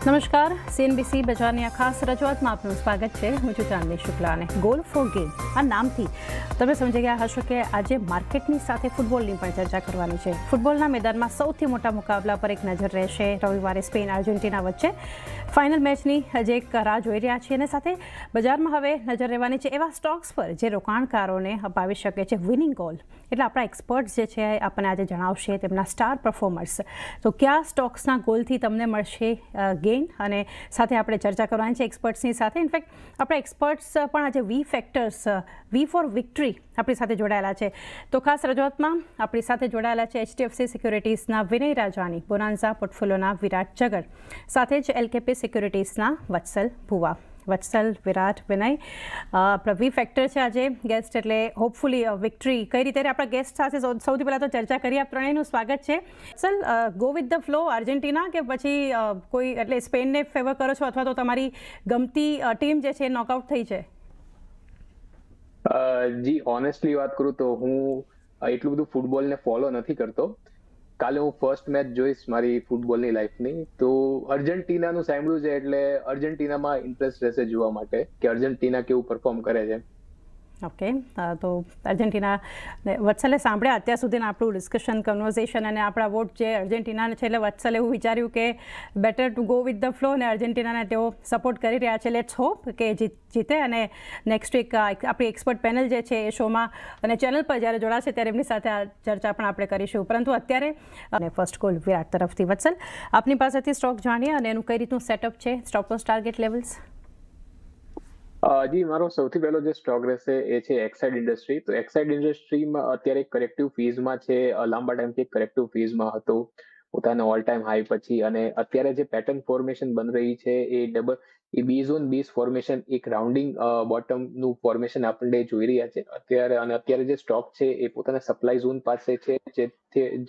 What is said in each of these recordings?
નમસ્કાર, CNBC બજારની આ ખાસ રજૂઆતમાં આપનું સ્વાગત છે. હું છું ચાંદની શુક્લા અને ગોલ ફોર ગેમ આ નામથી તમે સમજી ગયા હશો કે આજે માર્કેટની સાથે ફૂટબોલની પણ ચર્ચા કરવાની છે. ફૂટબોલના મેદાનમાં સૌથી મોટા મુકાબલા પર એક નજર રહેશે. રવિવારે સ્પેન આર્જેન્ટિના વચ્ચે ફાઇનલ મેચની હજી એક રાહ જોઈ રહ્યા છીએ અને સાથે બજારમાં હવે નજર રહેવાની છે એવા સ્ટોક્સ પર જે રોકાણકારોને અપાવી શકે છે વિનિંગ કોલ. એટલે આપણા એક્સપર્ટ્સ જે છે આપણને આજે જણાવશે તેમના સ્ટાર પરફોર્મર્સ. તો કયા સ્ટોક્સના ગોલથી તમને મળશે ગેઇન, અને સાથે આપણે ચર્ચા કરવાની છે એક્સપર્ટ્સની સાથે. ઇનફેક્ટ આપણા એક્સપર્ટ્સ પણ આજે વી ફેક્ટર્સ, વી ફોર વિક્ટરી આપણી સાથે જોડાયેલા છે. તો ખાસ રજૂઆતમાં આપણી સાથે જોડાયેલા છે HDFC સિક્યુરિટીઝના વિનય રાજવાની, બોનાન્ઝા પોર્ટફોલિયોના વિરાટ જગર, સાથે જ LKP સિક્યુરિટીઝના વત્સલ ભુવા. વત્સલ, વિરાટ, વિનય આપણા વી ફેક્ટર છે આજે ગેસ્ટ, એટલે હોપફુલી વિક્ટરી કઈ રીતે આપણા ગેસ્ટ સાથે સૌથી પહેલાં તો ચર્ચા કરીએ. આપ ત્રણેયનું સ્વાગત છે. Vatsal, go with the flow Argentina કે પછી કોઈ એટલે સ્પેનને ફેવર કરો છો, અથવા તો તમારી ગમતી ટીમ જે છે નોકઆઉટ થઈ છે? જી ઓનેસ્ટલી વાત કરું તો હું એટલું બધું ફૂટબોલને ફોલો નથી કરતો. કાલે હું ફર્સ્ટ મેચ જોઈશ મારી ફૂટબોલની લાઈફની, તો અર્જેન્ટિનાનું સાંભળ્યું છે એટલે અર્જેન્ટિનામાં ઇન્ટરેસ્ટ રહેશે જોવા માટે કે અર્જેન્ટિના કેવું પરફોર્મ કરે છે. ઓકે, તો અર્જેન્ટિના વત્સલે સાંભળ્યા અત્યાર સુધીના આપણું ડિસ્કશન, કન્વર્ઝેશન અને આપણા વોટ જે અર્જેન્ટિનાને છે, એટલે વત્સલે એવું વિચાર્યું કે better to go with the flow, અને અર્જેન્ટિનાને તેઓ સપોર્ટ કરી રહ્યા છે. લેટ્સ હોપ કે જીતે, અને નેક્સ્ટ વીક આપણી એક્સપર્ટ પેનલ જે છે એ શોમાં અને ચેનલ પર જ્યારે જોડાશે ત્યારે એમની સાથે આ ચર્ચા પણ આપણે કરીશું. પરંતુ અત્યારે અને ફર્સ્ટ કોલ વિરાટ તરફથી. વત્સલ, આપની પાસેથી સ્ટોક જાણીએ અને એનું કઈ રીતનું સેટઅપ છે, સ્ટોપ લોસ ટાર્ગેટ લેવલ્સ. જી મારો સૌથી પહેલો જે સ્ટોક રહેશે એ છે એક્સાઇડ ઇન્ડસ્ટ્રી. તો એક્સાઇડ ઇન્ડસ્ટ્રીમાં અત્યારે કરેક્ટિવ ફીઝમાં છે, લાંબા ટાઈમથી કરેક્ટિવ ફીઝમાં હતો પોતાના ઓલ ટાઈમ હાઈ પછી, અને અત્યારે જે પેટર્ન ફોર્મેશન બની રહી છે એ બેઝ ઓન બેઝ ફોર્મેશન, એક રાઉન્ડિંગ બોટમનું ફોર્મેશન આપણે જોઈ રહ્યા છે અત્યારે. અને અત્યારે જે સ્ટોક છે એ પોતાના સપ્લાય ઝોન પાસે છે,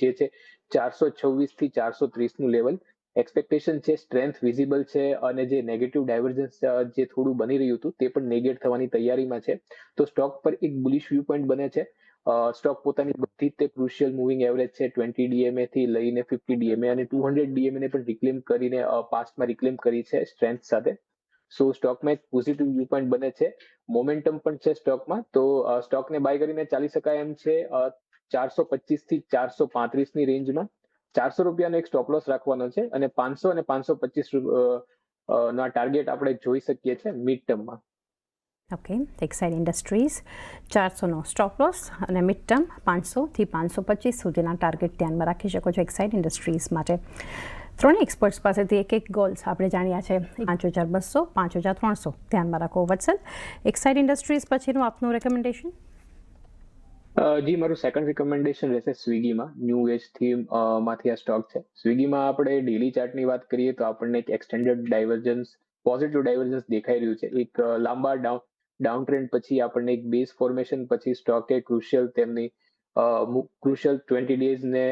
જે છે 426 થી 430 નું લેવલ. એક્સપેક્ટેશન છે સ્ટ્રેન્થ વિઝિબલ છે, અને જે નેગેટિવ ડાયવર્જન્સ જે થોડું બની રહ્યું હતું તે પણ નેગેટ થવાની તૈયારીમાં છે. તો સ્ટોક પર એક બુલિશ વ્યૂ પોઈન્ટ બને છે. સ્ટોક પોતાની બધી તે ક્રુશિયલ મૂવિંગ એવરેજ છે 20 DMA થી લઈને 50 DMA અને 200 DMA ને પણ રિક્લેમ કરીને પાસ્ટમાં રિક્લેમ કરી છે સ્ટ્રેન્થ સાથે. સો સ્ટોકમાં એક પોઝિટિવ વ્યૂ પોઈન્ટ બને છે. મોમેન્ટમ પણ છે સ્ટોકમાં, તો સ્ટોકને બાય કરીને ચાલી શકાય એમ છે 425 થી 435 ની રેન્જમાં. 400 રૂપિયાનો એક સ્ટોપ લોસ રાખવાનો છે, અને 500 અને 525 ના ટાર્ગેટ આપણે જોઈ શકીએ છીએ મિડ ટર્મમાં. ઓકે, એક્સાઇડ ઇન્ડસ્ટ્રીઝ 400નો સ્ટોપ લોસ અને મિડ ટર્મ 500 થી 525 સુધીના ટાર્ગેટ ધ્યાનમાં રાખી શકો છો એક્સાઇડ ઇન્ડસ્ટ્રીઝ માટે. ત્રણેય એક્સપર્ટ્સ પાસેથી એક ગોલ્સ આપણે જાણ્યા છે, 5200, 5300 ધ્યાનમાં રાખો. વત્સલ, એક્સાઇડ ઇન્ડસ્ટ્રીઝ પછીનું આપનું રેકમેન્ડેશન? જી મારું સેકન્ડ રિકમેન્ડેશન રહેશે સ્વિગીમાં. ન્યૂ એજ થીમ માંથી આ સ્ટોક છે. સ્વિગીમાં આપણે ડેલી ચાર્ટની વાત કરીએ તો આપણને એક એક્સટેન્ડેડ ડાયવર્જન્સ, પોઝિટિવ ડાયવર્જન્સ દેખાઈ રહ્યું છે. એક લાંબા ડાઉન ટ્રેન્ડ પછી આપણને એક બેઝ ફોર્મેશન પછી સ્ટોકે ક્રુશિયલ 20 ડેઝ ને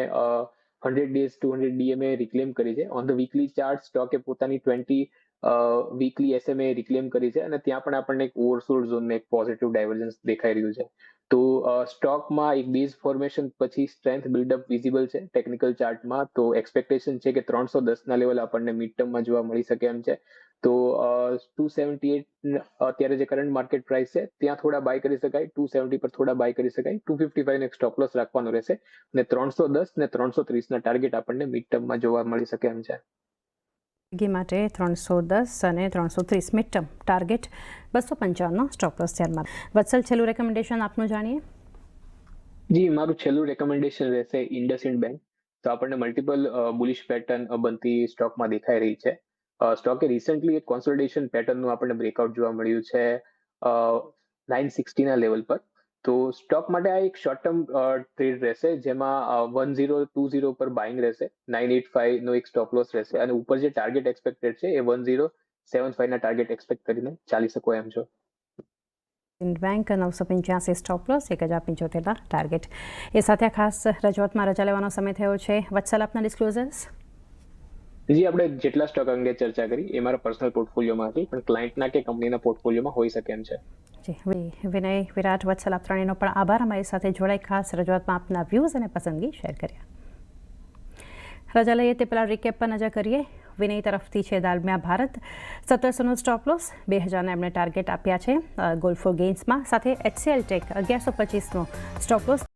100 ડેઝ 200 DMA રિક્લેમ કરી છે. ઓન ધ વીકલી ચાર્ટ સ્ટોકે પોતાની 20 વીકલી SMA રિક્લેમ કરી છે, અને ત્યાં પણ આપણને એક ઓવરસોલ્ડ ઝોન એક પોઝિટિવ ડાયવર્જન્સ દેખાઈ રહ્યું છે. તો સ્ટોકમાં એક બેઝ ફોર્મેશન પછી સ્ટ્રેન્થ બિલ્ડઅપ વિઝિબલ છે ટેકનિકલ ચાર્ટમાં. તો એક્સપેક્ટેશન છે કે 310 ના લેવલ આપણને મિડ ટર્મમાં જોવા મળી શકે એમ છે. તો 278 અત્યારે જે કરંટ માર્કેટ પ્રાઇસ છે ત્યાં થોડા બાય કરી શકાય, 270 પર થોડા બાય કરી શકાય, 255 નો એક સ્ટોપ લોસ રાખવાનો રહેશે, અને 310 ને 330 ના ટાર્ગેટ આપણને મિડ ટર્મમાં જોવા મળી શકે એમ છે. સ્વિગી માટે 310 અને 330 મિડ ટર્મ ટાર્ગેટ, 255નો સ્ટોપ લોસ ધ્યાનમાં. વત્સલ, છેલ્લું રેકમેન્ડેશન આપનું જાણીએ. જી મારું છેલ્લું રેકમેન્ડેશન રહેશે ઇન્ડસઇન્ડ બેંક. તો આપણને મલ્ટિપલ બુલિશ પેટર્ન બનતી સ્ટોકમાં દેખાઈ રહી છે. સ્ટોકે રિસેન્ટલી એક કોન્સોલિડેશન પેટર્નનું આપણને બ્રેકઆઉટ જોવા મળ્યું છે 960 ના લેવલ પર. તો સ્ટોક માટે આ એક શોર્ટ ટર્મ ટ્રેડ રહેશે, જેમાં 1020 પર બાઇંગ રહેશે, 985 નો એક સ્ટોપ લોસ રહેશે, અને ઉપર જે ટાર્ગેટ એક્સપેક્ટેડ છે એ 1075 ના ટાર્ગેટ એક્સપેક્ટ કરીને ચાલી શકો એમ છો. Bank 985 stop loss, 1075 target. એ સાથે ખાસ રજૂઆતમાં રજા લેવાનો સમય થયો છે. વત્સલ, આપના ડિસ્ક્લોઝર્સ? જી આપણે જેટલા સ્ટોક અંગે ચર્ચા કરી એ મારા પર્સનલ પોર્ટફોલિયોમાં હતી, પણ ક્લાયન્ટના કે કંપનીના પોર્ટફોલિયોમાં હોઈ શકે એમ છે. જી વિનય, વિરાટ, વત્સલ, આપ ત્રણેયનો પણ આભાર અમારી સાથે જોડાઈ ખાસ રજૂઆતમાં આપના વ્યૂઝ અને પસંદગી શેર કર્યા. રજા લઈએ તે પહેલાં રિકેપ પર નજર કરીએ. વિનય તરફથી છે દાલમિયા ભારત 1700નો સ્ટોપ લોસ, 2000ના એમણે ટાર્ગેટ આપ્યા છે ગોલ ફોર ગેઇન્સમાં, સાથે HCL ટેક 1125નો સ્ટોપ લોસ.